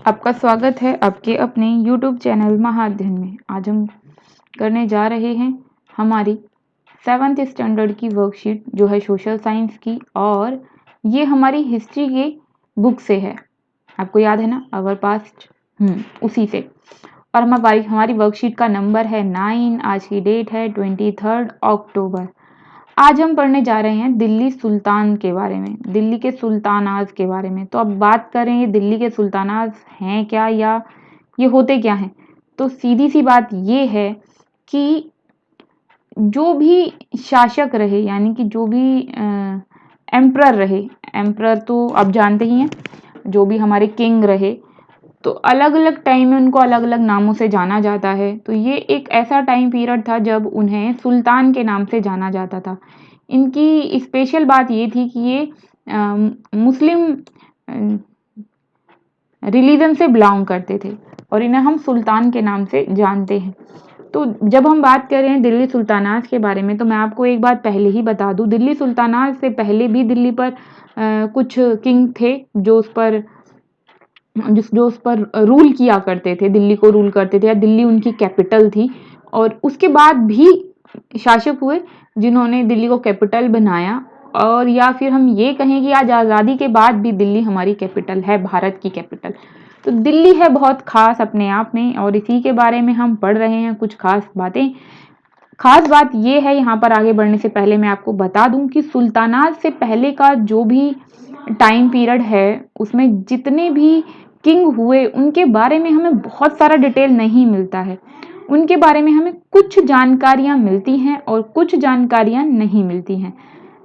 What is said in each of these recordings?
आपका स्वागत है आपके अपने YouTube चैनल महाअध्ययन में। आज हम करने जा रहे हैं हमारी 7th स्टैंडर्ड की वर्कशीट जो है सोशल साइंस की, और ये हमारी हिस्ट्री के बुक से है। आपको याद है ना, अवर पास्ट, उसी से। और हमारी वर्कशीट का नंबर है 9। आज की डेट है 23 अक्टूबर। आज हम पढ़ने जा रहे हैं दिल्ली सुल्तान के बारे में, दिल्ली के सुल्तानाज के बारे में। तो अब बात करें ये दिल्ली के सुल्तानाज हैं क्या, या ये होते क्या हैं। तो सीधी सी बात ये है कि जो भी शासक रहे, यानी कि जो भी एम्परर रहे, एम्परर तो आप जानते ही हैं, जो भी हमारे किंग रहे, तो अलग अलग टाइम में उनको अलग अलग नामों से जाना जाता है। तो ये एक ऐसा टाइम पीरियड था जब उन्हें सुल्तान के नाम से जाना जाता था। इनकी स्पेशल बात ये थी कि ये मुस्लिम रिलीजन से बिलोंग करते थे और इन्हें हम सुल्तान के नाम से जानते हैं। तो जब हम बात कर रहे हैं दिल्ली सुल्तानात के बारे में, तो मैं आपको एक बात पहले ही बता दूं, दिल्ली सुल्तानात से पहले भी दिल्ली पर कुछ किंग थे जो उस पर रूल किया करते थे, दिल्ली को रूल करते थे, या दिल्ली उनकी कैपिटल थी। और उसके बाद भी शासक हुए जिन्होंने दिल्ली को कैपिटल बनाया, और या फिर हम ये कहें कि आज आज़ादी के बाद भी दिल्ली हमारी कैपिटल है, भारत की कैपिटल। तो दिल्ली है बहुत खास अपने आप में, और इसी के बारे में हम पढ़ रहे हैं कुछ खास बातें। खास बात ये है, यहाँ पर आगे बढ़ने से पहले मैं आपको बता दूं कि सुल्तानात से पहले का जो भी टाइम पीरियड है, उसमें जितने भी किंग हुए उनके बारे में हमें बहुत सारा डिटेल नहीं मिलता है। उनके बारे में हमें कुछ जानकारियां मिलती हैं और कुछ जानकारियां नहीं मिलती हैं,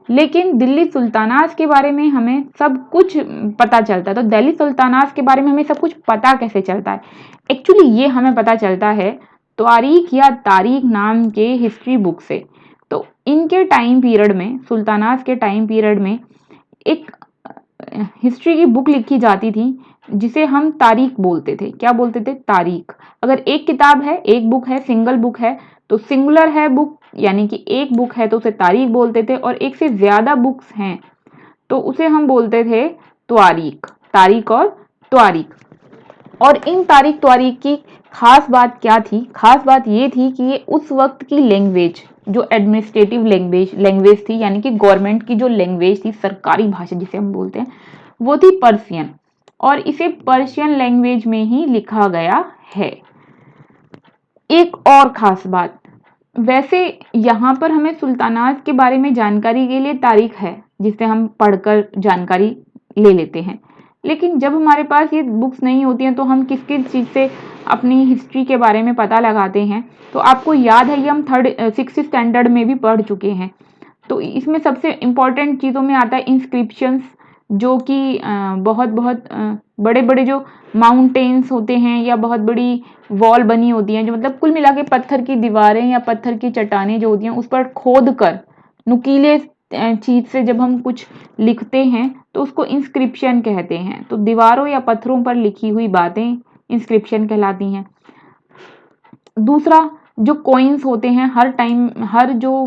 लेकिन दिल्ली सुल्तानात के बारे में हमें सब कुछ पता चलता है। तो दिल्ली सुल्तानात के बारे में हमें सब कुछ पता कैसे चलता है? एक्चुअली ये हमें पता चलता है तारीख या तारीख नाम के हिस्ट्री बुक से। तो इनके टाइम पीरियड में, सुल्तानात के टाइम पीरियड में एक हिस्ट्री की बुक लिखी जाती थी जिसे हम तारीख बोलते थे। क्या बोलते थे? तारीख। अगर एक किताब है, एक बुक है, सिंगल बुक है, तो सिंगुलर है बुक, यानी कि एक बुक है तो उसे तारीख बोलते थे, और एक से ज्यादा बुक्स हैं तो उसे हम बोलते थे त्वारीख। तारीख और त्वारीख। और इन तारीख त्वारीख की खास बात क्या थी? खास बात ये थी कि ये उस वक्त की लैंग्वेज, जो एडमिनिस्ट्रेटिव लैंग्वेज थी, यानी कि गवर्नमेंट की जो लैंग्वेज थी, सरकारी भाषा जिसे हम बोलते हैं, वो थी पर्शियन, और इसे पर्शियन लैंग्वेज में ही लिखा गया है। एक और खास बात, वैसे यहाँ पर हमें सुल्तानात के बारे में जानकारी के लिए तारीख है जिसे हम पढ़कर जानकारी ले लेते हैं, लेकिन जब हमारे पास ये बुक्स नहीं होती हैं तो हम किस किस चीज़ से अपनी हिस्ट्री के बारे में पता लगाते हैं। तो आपको याद है, ये हम 6th स्टैंडर्ड में भी पढ़ चुके हैं। तो इसमें सबसे इम्पॉर्टेंट चीज़ों में आता है इंस्क्रिप्शंस, जो कि बहुत बहुत बड़े बड़े जो माउंटेन्स होते हैं या बहुत बड़ी वॉल बनी होती हैं, जो मतलब कुल मिला के पत्थर की दीवारें या पत्थर की चट्टानें जो होती हैं, उस पर खोद कर नुकीले चीज से जब हम कुछ लिखते हैं तो उसको इंस्क्रिप्शन कहते हैं। तो दीवारों या पत्थरों पर लिखी हुई बातें इंस्क्रिप्शन कहलाती हैं। दूसरा, जो कॉइन्स होते हैं, हर जो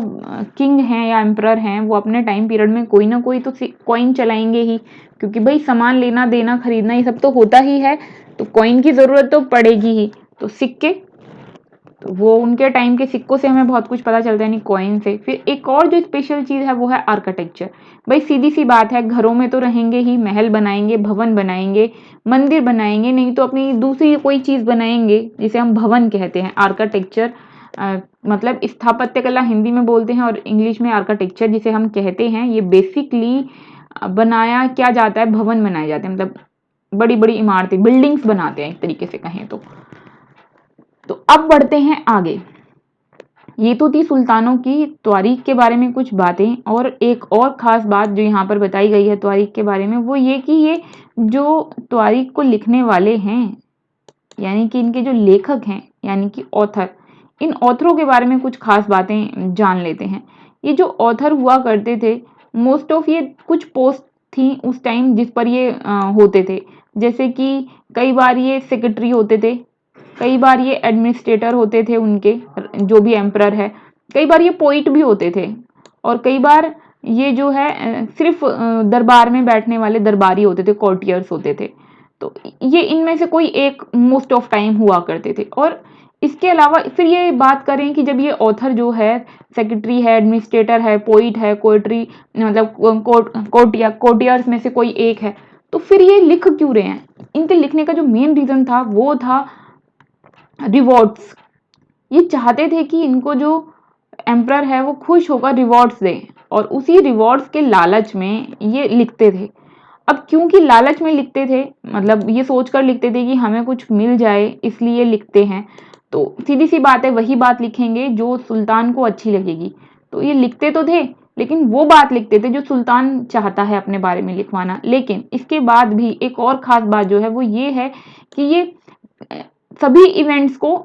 किंग हैं या एम्परर हैं, वो अपने टाइम पीरियड में कोई ना कोई तो कॉइन चलाएंगे ही, क्योंकि भाई सामान लेना देना खरीदना ये सब तो होता ही है, तो कॉइन की जरूरत तो पड़ेगी ही। तो सिक्के, तो वो उनके टाइम के सिक्कों से हमें बहुत कुछ पता चलता है, नहीं कॉइन से। फिर एक और जो स्पेशल चीज़ है वो है आर्किटेक्चर। भाई सीधी सी बात है, घरों में तो रहेंगे ही, महल बनाएंगे, भवन बनाएंगे, मंदिर बनाएंगे, नहीं तो अपनी दूसरी कोई चीज़ बनाएंगे जिसे हम भवन कहते हैं। आर्किटेक्चर मतलब स्थापत्य कला हिंदी में बोलते हैं, और इंग्लिश में आर्किटेक्चर जिसे हम कहते हैं, ये बेसिकली बनाया क्या जाता है, भवन बनाए जाते हैं, मतलब बड़ी बड़ी इमारतें, बिल्डिंग्स बनाते हैं एक तरीके से कहें तो। अब बढ़ते हैं आगे। ये तो थी सुल्तानों की तारीख के बारे में कुछ बातें, और एक और ख़ास बात जो यहाँ पर बताई गई है तारीख के बारे में, वो ये कि ये जो तारीख को लिखने वाले हैं, यानी कि इनके जो लेखक हैं, यानी कि ऑथर, इन ऑथरों के बारे में कुछ खास बातें जान लेते हैं। ये जो ऑथर हुआ करते थे, मोस्ट ऑफ ये कुछ पोस्ट थी उस टाइम जिस पर ये होते थे, जैसे कि कई बार ये सेक्रेटरी होते थे, कई बार ये एडमिनिस्ट्रेटर होते थे उनके, जो भी एम्परर है, कई बार ये पोइट भी होते थे, और कई बार ये जो है सिर्फ दरबार में बैठने वाले दरबारी होते थे, कोर्टियर्स होते थे। तो ये इनमें से कोई एक मोस्ट ऑफ टाइम हुआ करते थे। और इसके अलावा फिर ये बात करें कि जब ये ऑथर जो है सेक्रेटरी है, एडमिनिस्ट्रेटर है, पोइट है, कोर्टरी मतलब कोर्टियर्स में से कोई एक है, तो फिर ये लिख क्यों रहे हैं? इनके लिखने का जो मेन रीजन था वो था रिवॉर्ड्स। ये चाहते थे कि इनको जो एम्परर है वो खुश होकर रिवॉर्ड्स दे, और उसी रिवॉर्ड्स के लालच में ये लिखते थे। अब क्योंकि लालच में लिखते थे, मतलब ये सोचकर लिखते थे कि हमें कुछ मिल जाए इसलिए लिखते हैं, तो सीधी सी बात है वही बात लिखेंगे जो सुल्तान को अच्छी लगेगी। तो ये लिखते तो थे, लेकिन वो बात लिखते थे जो सुल्तान चाहता है अपने बारे में लिखवाना। लेकिन इसके बाद भी एक और खास बात जो है वो ये है कि ये सभी इवेंट्स को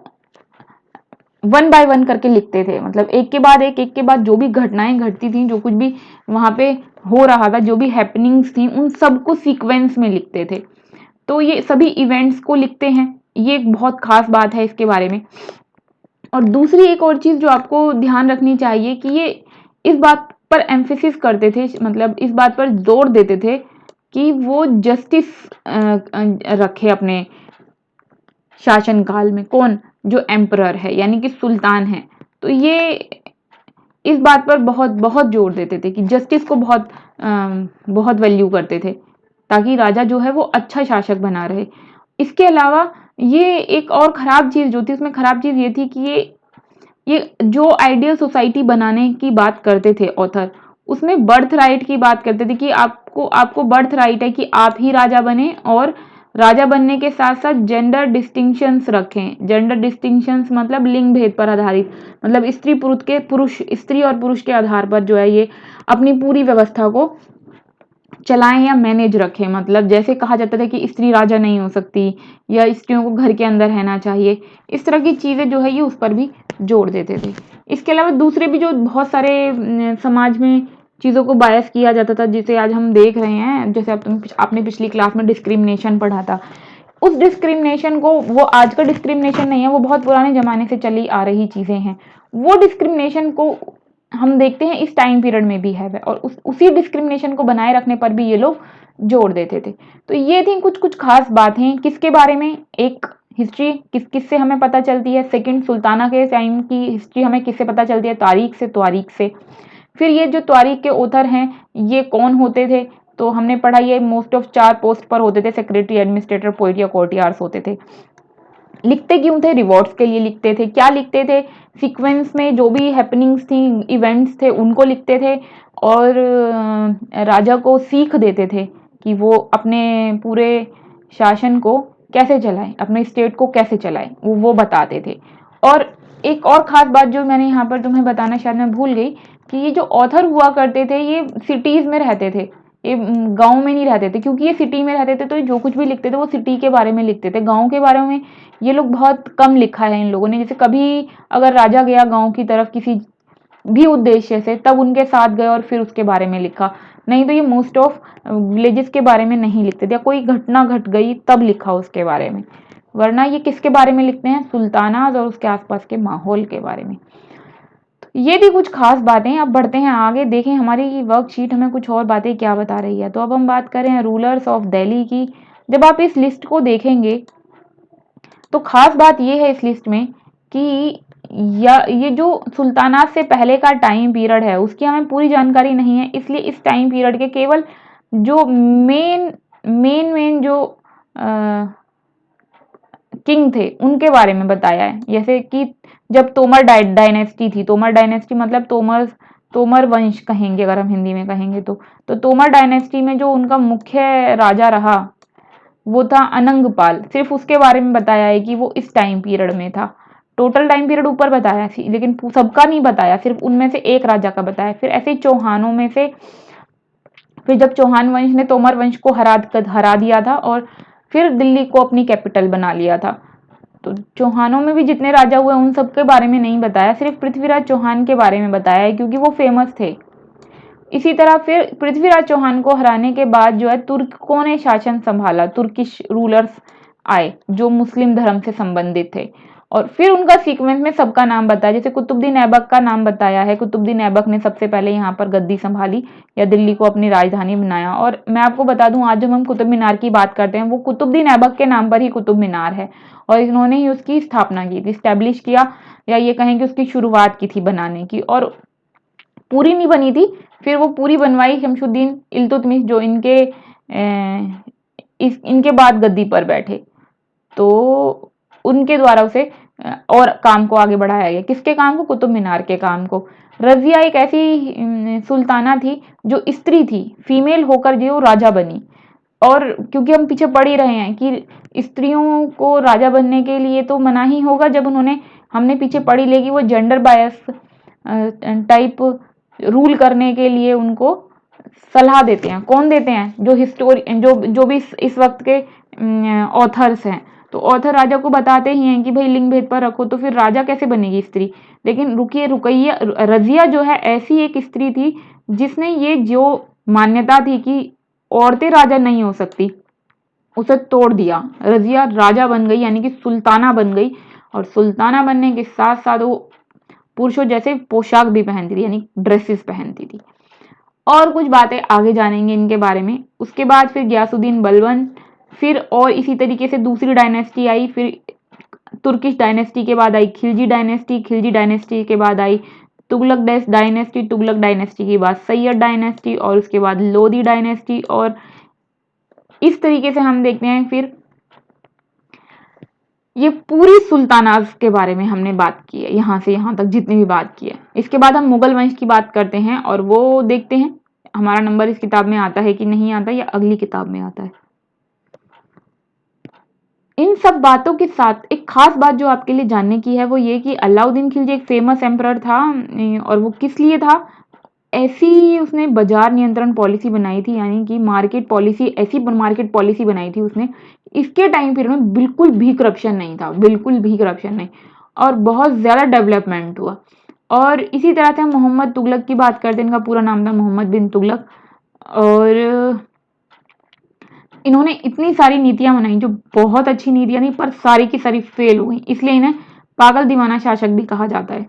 वन बाय वन करके लिखते थे, मतलब एक के बाद एक के बाद जो भी घटनाएं घटती थी, जो कुछ भी वहां पे हो रहा था, जो भी हैपनिंग्स थी, उन सबको सीक्वेंस में लिखते थे। तो ये सभी इवेंट्स को लिखते हैं, ये एक बहुत खास बात है इसके बारे में। और दूसरी एक और चीज जो आपको ध्यान रखनी चाहिए कि ये इस बात पर एम्फेसिस करते थे, मतलब इस बात पर जोर देते थे कि वो जस्टिस रखे अपने शासनकाल में। कौन? जो एम्परर है यानी कि सुल्तान है। तो ये इस बात पर बहुत बहुत जोर देते थे कि जस्टिस को बहुत वैल्यू करते थे, ताकि राजा जो है वो अच्छा शासक बना रहे। इसके अलावा ये एक और खराब चीज जो थी, उसमें खराब चीज ये थी कि ये जो आइडियल सोसाइटी बनाने की बात करते थे ऑथर, उसमें बर्थ राइट की बात करते थे कि आपको आपको बर्थ राइट है कि आप ही राजा बने, और राजा बनने के साथ साथ जेंडर डिस्टिंक्शंस रखें। जेंडर डिस्टिंक्शंस मतलब लिंग भेद पर आधारित, मतलब स्त्री और पुरुष के आधार पर जो है ये अपनी पूरी व्यवस्था को चलाएं या मैनेज रखें। मतलब जैसे कहा जाता था कि स्त्री राजा नहीं हो सकती, या स्त्रियों को घर के अंदर रहना चाहिए, इस तरह की चीजें जो है ये उस पर भी जोड़ देते थे। इसके अलावा दूसरे भी जो बहुत सारे समाज में चीजों को बायस किया जाता था, जिसे आज हम देख रहे हैं, जैसे आपने पिछली क्लास में डिस्क्रिमिनेशन पढ़ा था, उस डिस्क्रिमिनेशन को, वो आज का डिस्क्रिमिनेशन नहीं है, वो बहुत पुराने जमाने से चली आ रही चीजें हैं। वो डिस्क्रिमिनेशन को हम देखते हैं इस टाइम पीरियड में भी है, और उसी डिस्क्रिमिनेशन को बनाए रखने पर भी ये लोग जोड़ देते थे। तो ये थी कुछ कुछ खास बातें किसके बारे में। एक हिस्ट्री किससे हमें पता चलती है, सेकंड सुल्ताना के टाइम की हिस्ट्री हमें किससे पता चलती है, तारीख से। फिर ये जो तारीख के ऑथर हैं ये कौन होते थे, तो हमने पढ़ा ये मोस्ट ऑफ 4 पोस्ट पर होते थे, सेक्रेटरी, एडमिनिस्ट्रेटर, पोइट या कोर्टियार्स होते थे। लिखते क्यों थे? रिवॉर्ड्स के लिए लिखते थे। क्या लिखते थे? सीक्वेंस में जो भी हैपनिंग्स थी, इवेंट्स थे, उनको लिखते थे, और राजा को सीख देते थे कि वो अपने पूरे शासन को कैसे चलाए, अपने स्टेट को कैसे चलाए, वो बताते थे। और एक और खास बात जो मैंने यहाँ पर तुम्हें बताना शायद मैं भूल गई, कि ये जो ऑथर हुआ करते थे ये सिटीज में रहते थे, ये गांव में नहीं रहते थे, क्योंकि ये सिटी में रहते थे तो ये जो कुछ भी लिखते थे वो सिटी के बारे में लिखते थे। गांव के बारे में ये लोग बहुत कम लिखा है इन लोगों ने। जैसे कभी अगर राजा गया गांव की तरफ किसी भी उद्देश्य से, तब उनके साथ गए और फिर उसके बारे में लिखा, नहीं तो ये मोस्ट ऑफ विलेजेस के बारे में नहीं लिखते थे, या कोई घटना घट गई तब लिखा उसके बारे में। वरना ये किसके बारे में लिखते हैं? सुल्तानात और उसके आसपास के माहौल के बारे में। तो ये भी कुछ खास बातें। अब बढ़ते हैं आगे, देखें हमारी वर्कशीट हमें कुछ और बातें क्या बता रही है। तो अब हम बात करें रूलर्स ऑफ दिल्ली की। जब आप इस लिस्ट को देखेंगे तो खास बात ये है इस लिस्ट में कि ये जो सुल्तानात से पहले का टाइम पीरियड है उसकी हमें पूरी जानकारी नहीं है, इसलिए इस टाइम पीरियड के केवल जो मेन जो किंग थे उनके बारे में बताया है। जैसे कि जब तोमर डायनेस्टी थी, तोमर डायनेस्टी मतलब तोमर वंश कहेंगे अगर हम हिंदी में कहेंगे तो तोमर डायनेस्टी में जो उनका मुख्य राजा रहा वो था अनंगपाल। सिर्फ उसके बारे में बताया है कि वो इस टाइम पीरियड में था। टोटल टाइम पीरियड ऊपर बताया थी, लेकिन सबका नहीं बताया, सिर्फ उनमें से एक राजा का बताया। फिर ऐसे ही चौहानों में से, फिर जब चौहान वंश ने तोमर वंश को हरा दिया था और फिर दिल्ली को अपनी कैपिटल बना लिया था, तो चौहानों में भी जितने राजा हुए उन सबके बारे में नहीं बताया, सिर्फ पृथ्वीराज चौहान के बारे में बताया है क्योंकि वो फेमस थे। इसी तरह फिर पृथ्वीराज चौहान को हराने के बाद जो है तुर्कों ने शासन संभाला, तुर्किश रूलर्स आए जो मुस्लिम धर्म से संबंधित थे, और फिर उनका सीक्वेंस में सबका नाम बताया, जैसे कुतुबुद्दीन ऐबक का नाम बताया है। कुतुबुद्दीन ऐबक ने सबसे पहले यहाँ पर गद्दी संभाली या दिल्ली को अपनी राजधानी बनाया। और मैं आपको बता दूं, आज जब हम कुतुब मीनार की बात करते हैं, वो कुतुबुद्दीन ऐबक के नाम पर ही कुतुब मीनार है और इन्होंने ही उसकी स्थापना की थी, स्टैब्लिश किया, या ये कहें कि उसकी शुरुआत की थी बनाने की। और पूरी नहीं बनी थी, फिर वो पूरी बनवाई शमशुद्दीन इल्तुतमिश, जो इनके बाद गद्दी पर बैठे, तो उनके द्वारा उसे और काम को आगे बढ़ाया गया। किसके काम को? कुतुब मीनार के काम को। रजिया एक ऐसी सुल्ताना थी जो स्त्री थी, फीमेल होकर जो राजा बनी। और क्योंकि हम पीछे पढ़ ही रहे हैं कि स्त्रियों को राजा बनने के लिए तो मना ही होगा, जब हमने पीछे पढ़ ही लेगी वो जेंडर बायस टाइप रूल करने के लिए उनको सलाह देते हैं। कौन देते हैं? जो जो भी इस वक्त के ऑथर्स हैं, तो ऑथर राजा को बताते ही हैं कि भाई लिंग भेद पर रखो, तो फिर राजा कैसे बनेगी स्त्री। लेकिन रुकिए, रुकैया, रजिया जो है ऐसी एक स्त्री थी जिसने ये जो मान्यता थी कि औरतें राजा नहीं हो सकती, उसे तोड़ दिया। रजिया राजा बन गई, यानी कि सुल्ताना बन गई। और सुल्ताना बनने के साथ साथ वो पुरुषों जैसे पोशाक भी पहनती थी, यानी ड्रेसेस पहनती थी। और कुछ बातें आगे जानेंगे इनके बारे में। उसके बाद फिर गयासुद्दीन बलबन, फिर और इसी तरीके से दूसरी डायनेस्टी आई। फिर तुर्किश डायनेस्टी के बाद आई खिलजी डायनेस्टी, खिलजी डायनेस्टी के बाद आई तुगलक डायनेस्टी, तुगलक डायनेस्टी के बाद सैयद डायनेस्टी, और उसके बाद लोदी डायनेस्टी। और इस तरीके से हम देखते हैं फिर ये पूरी सुल्तानात के बारे में हमने बात की है, यहाँ से यहाँ तक जितनी भी बात की है। इसके बाद हम मुगल वंश की बात करते हैं और वो देखते हैं हमारा नंबर इस किताब में आता है कि नहीं आता, या अगली किताब में आता है। इन सब बातों के साथ एक खास बात जो आपके लिए जानने की है वो ये कि अलाउद्दीन खिलजी एक फेमस एम्परर था, और वो किस लिए था? ऐसी उसने बाजार नियंत्रण पॉलिसी बनाई थी, यानी कि मार्केट पॉलिसी, ऐसी मार्केट पॉलिसी बनाई थी उसने। इसके टाइम पीरियड में बिल्कुल भी करप्शन नहीं था, बिल्कुल भी करप्शन नहीं, और बहुत ज्यादा डेवलपमेंट हुआ। और इसी तरह से हम मोहम्मद तुगलक की बात करते हैं। इनका पूरा नाम था मोहम्मद बिन तुगलक, और इन्होंने इतनी सारी नीतियां बनाई जो बहुत अच्छी नीतियां थी, पर सारी की सारी फेल हो गई, इसलिए इन्हें पागल दीवाना शासक भी कहा जाता है।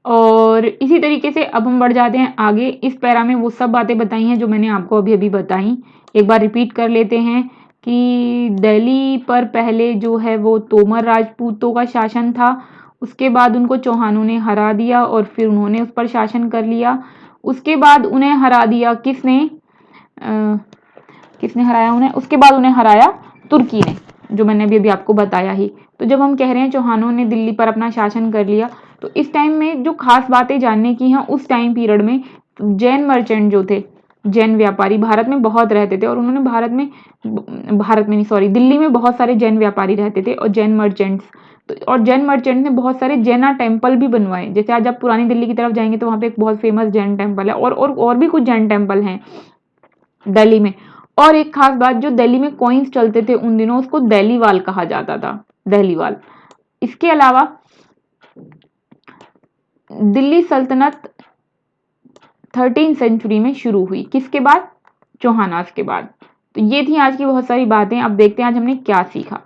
और इसी तरीके से अब हम बढ़ जाते हैं आगे। इस पैरा में वो सब बातें बताई हैं जो मैंने आपको अभी अभी बताई। एक बार रिपीट कर लेते हैं कि दिल्ली पर पहले जो है वो तोमर राजपूतों का शासन था, उसके बाद उनको चौहानों ने हरा दिया और फिर उन्होंने उस पर शासन कर लिया। उसके बाद उन्हें हरा दिया किसने? किसने हराया उन्हें? उसके बाद उन्हें हराया तुर्की ने, जो मैंने अभी अभी आपको बताया ही। तो जब हम कह रहे हैं चौहानों ने दिल्ली पर अपना शासन कर लिया, तो इस टाइम में जो खास बातें जानने की हैं, उस टाइम पीरियड में जैन मर्चेंट जो थे, जैन व्यापारी भारत में बहुत रहते थे, और उन्होंने भारत में नहीं, सॉरी, दिल्ली में बहुत सारे जैन व्यापारी रहते थे और जैन मर्चेंट्स। तो और जैन मर्चेंट ने बहुत सारे जैना टेम्पल भी बनवाए। जैसे आज आप पुरानी दिल्ली की तरफ जाएंगे तो वहां पे एक बहुत फेमस जैन टेम्पल है, और भी कुछ जैन टेम्पल हैं दिल्ली में। और एक खास बात, जो दिल्ली में कॉइन्स चलते थे उन दिनों, उसको दहलीवाल कहा जाता था, दहलीवाल। इसके अलावा दिल्ली सल्तनत 13वीं सेंचुरी में शुरू हुई, किसके बाद? चौहानास के बाद। तो ये थी आज की बहुत सारी बातें। अब देखते हैं आज हमने क्या सीखा।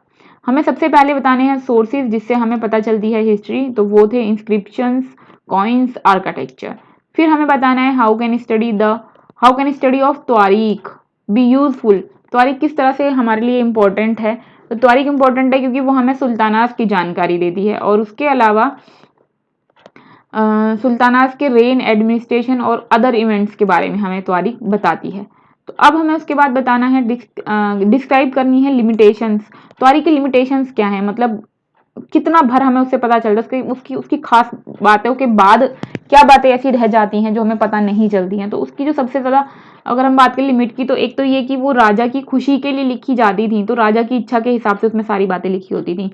हमें सबसे पहले बताने हैं सोर्सेज जिससे हमें पता चलती है हिस्ट्री, तो वो थे इंस्क्रिप्शंस, कॉइन्स, आर्किटेक्चर। फिर हमें बताना है हाउ कैन स्टडी ऑफ तारीख बी यूजफुल। तारीख किस तरह से हमारे लिए इंपॉर्टेंट है? तो तारीख इंपॉर्टेंट है क्योंकि वो हमें सुल्तानात की जानकारी देती है, और उसके अलावा सुल्तानात के रेन, एडमिनिस्ट्रेशन और अदर इवेंट्स के बारे में हमें तारीख बताती है। तो अब हमें उसके बाद बताना है, डिस्क्राइब करनी है लिमिटेशंस। तारीख की लिमिटेशंस क्या है, मतलब कितना भर हमें उससे पता चलता है, उसकी खास बातों के बाद क्या बातें ऐसी रह जाती हैं जो हमें पता नहीं चलती हैं। तो उसकी जो सबसे ज्यादा अगर हम बात करें लिमिट की, तो एक तो ये कि वो राजा की खुशी के लिए लिखी जाती थी, तो राजा की इच्छा के हिसाब से उसमें सारी बातें लिखी होती थी,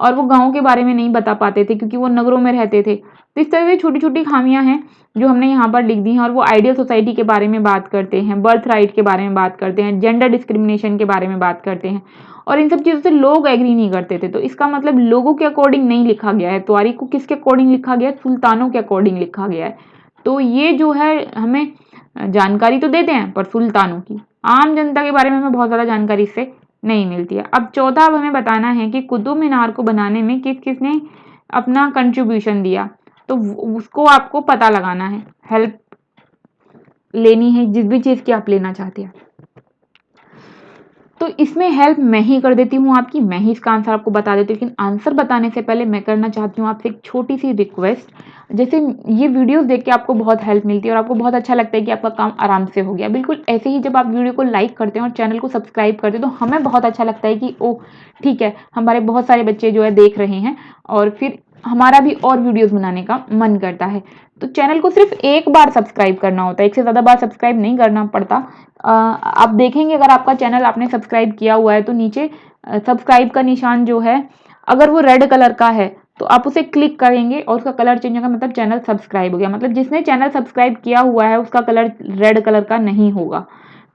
और वो गाँव के बारे में नहीं बता पाते थे क्योंकि वो नगरों में रहते थे। तो इस तरह की छोटी छोटी खामियां हैं जो हमने यहाँ पर लिख दी हैं। और वो आइडियल सोसाइटी के बारे में बात करते हैं, बर्थ राइट के बारे में बात करते हैं, जेंडर डिस्क्रिमिनेशन के बारे में बात करते हैं, और इन सब चीजों से लोग एग्री नहीं करते थे। तो इसका मतलब लोगों के अकॉर्डिंग नहीं लिखा गया है, तारीख को किसके अकॉर्डिंग लिखा गया है? सुल्तानों के अकॉर्डिंग लिखा गया है। तो ये जो है हमें जानकारी तो देते हैं, पर सुल्तानों की, आम जनता के बारे में हमें बहुत ज्यादा जानकारी इससे नहीं मिलती है। अब चौथा अब हमें बताना है कि कुतुब मीनार को बनाने में किस किसने अपना कंट्रीब्यूशन दिया, तो उसको आपको पता लगाना है, हेल्प लेनी है जिस भी चीज़ की आप लेना चाहते हैं। तो इसमें हेल्प मैं ही कर देती हूँ आपकी, मैं ही इसका आंसर आपको बता देती हूँ, लेकिन आंसर बताने से पहले मैं करना चाहती हूँ आपसे एक छोटी सी रिक्वेस्ट। जैसे ये वीडियोस देख के आपको बहुत हेल्प मिलती है और आपको बहुत अच्छा लगता है कि आपका काम आराम से हो गया, बिल्कुल ऐसे ही जब आप वीडियो को लाइक करते हैं और चैनल को सब्सक्राइब करते हैं तो हमें बहुत अच्छा लगता है कि ओ ठीक है, हमारे बहुत सारे बच्चे जो है देख रहे हैं और फिर हमारा भी और वीडियोस बनाने का मन करता है। तो चैनल को सिर्फ एक बार सब्सक्राइब करना होता है, एक से ज़्यादा बार सब्सक्राइब नहीं करना पड़ता। आप देखेंगे अगर आपका चैनल आपने सब्सक्राइब किया हुआ है तो नीचे सब्सक्राइब का निशान जो है अगर वो रेड कलर का है तो आप उसे क्लिक करेंगे और उसका कलर चेंज होगा, मतलब चैनल सब्सक्राइब हो गया। मतलब जिसने चैनल सब्सक्राइब किया हुआ है उसका कलर रेड कलर का नहीं होगा।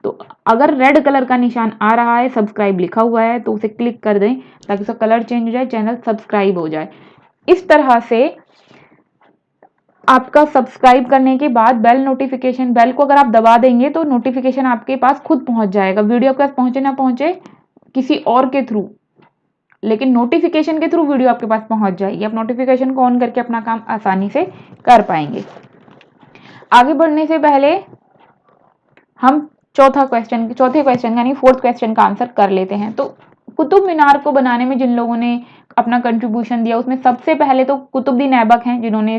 तो अगर रेड कलर का निशान आ रहा है, सब्सक्राइब लिखा हुआ है, तो उसे क्लिक कर दें ताकि उसका कलर चेंज हो जाए, चैनल सब्सक्राइब हो जाए। इस तरह से आपका सब्सक्राइब करने के बाद बेल नोटिफिकेशन बेल को अगर आप दबा देंगे तो नोटिफिकेशन आपके पास खुद पहुंच जाएगा, वीडियो आपके पास पहुंचे ना पहुंचे किसी और के थ्रू, लेकिन नोटिफिकेशन के थ्रू वीडियो आपके पास पहुंच जाएगी। आप नोटिफिकेशन को ऑन करके अपना काम आसानी से कर पाएंगे। आगे बढ़ने से पहले हम चौथे क्वेश्चन यानी फोर्थ क्वेश्चन का आंसर कर लेते हैं। तो कुतुब मीनार को बनाने में जिन लोगों ने अपना कंट्रीब्यूशन दिया उसमें सबसे पहले तो कुतुबुद्दीन ऐबक हैं, जिन्होंने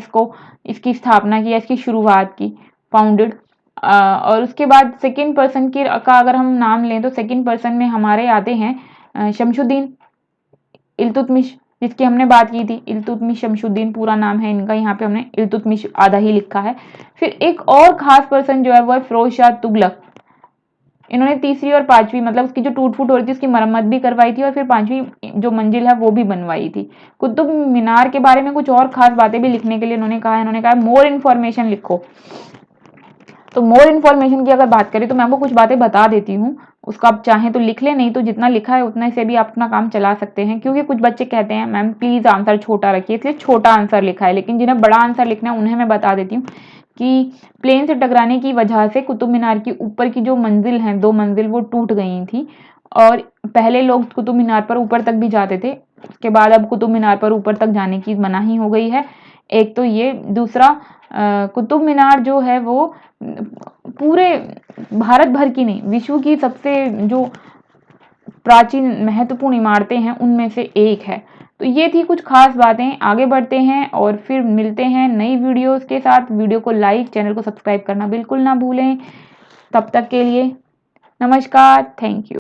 इसकी स्थापना की, इसकी शुरुआत की, फाउंडेड। और उसके बाद सेकंड पर्सन का अगर हम नाम लें तो सेकंड पर्सन में हमारे आते हैं शमशुद्दीन इल्तुतमिश, जिसकी हमने बात की थी। इल्तुतमिश शमशुद्दीन पूरा नाम है इनका, यहाँ पे हमने इल्तुतमिश आधा ही लिखा है। फिर एक और खास पर्सन जो है वो है फिरोज शाह तुगलक। इन्होंने तीसरी और पांचवी मतलब उसकी जो टूट फूट हो रही थी उसकी मरम्मत भी करवाई थी और फिर पांचवी जो मंजिल है वो भी बनवाई थी। कुतुब मीनार के बारे में कुछ और खास बातें भी लिखने के लिए इन्होंने कहा मोर इन्फॉर्मेशन लिखो। तो मोर इन्फॉर्मेशन की अगर बात करें तो मैं आपको कुछ बातें बता देती हूँ, उसका आप चाहें तो लिख लें, नहीं तो जितना लिखा है उतना से भी आप अपना काम चला सकते हैं। क्योंकि कुछ बच्चे कहते हैं मैम प्लीज आंसर छोटा रखिए, इसलिए छोटा आंसर लिखा है, लेकिन जिन्हें बड़ा आंसर लिखना है उन्हें मैं बता देती हूँ कि प्लेन से टकराने की वजह से कुतुब मीनार की ऊपर की जो मंजिल हैं, 2 मंजिल, वो टूट गई थी और पहले लोग कुतुब मीनार पर ऊपर तक भी जाते थे, उसके बाद अब कुतुब मीनार पर ऊपर तक जाने की मनाही हो गई है। एक तो ये, दूसरा कुतुब मीनार जो है वो पूरे भारत भर की नहीं, विश्व की सबसे जो प्राचीन महत्वपूर्ण इमारतें हैं उनमें से एक है। तो ये थी कुछ खास बातें। आगे बढ़ते हैं और फिर मिलते हैं नई वीडियोस के साथ। वीडियो को लाइक, चैनल को सब्सक्राइब करना बिल्कुल ना भूलें। तब तक के लिए नमस्कार, थैंक यू।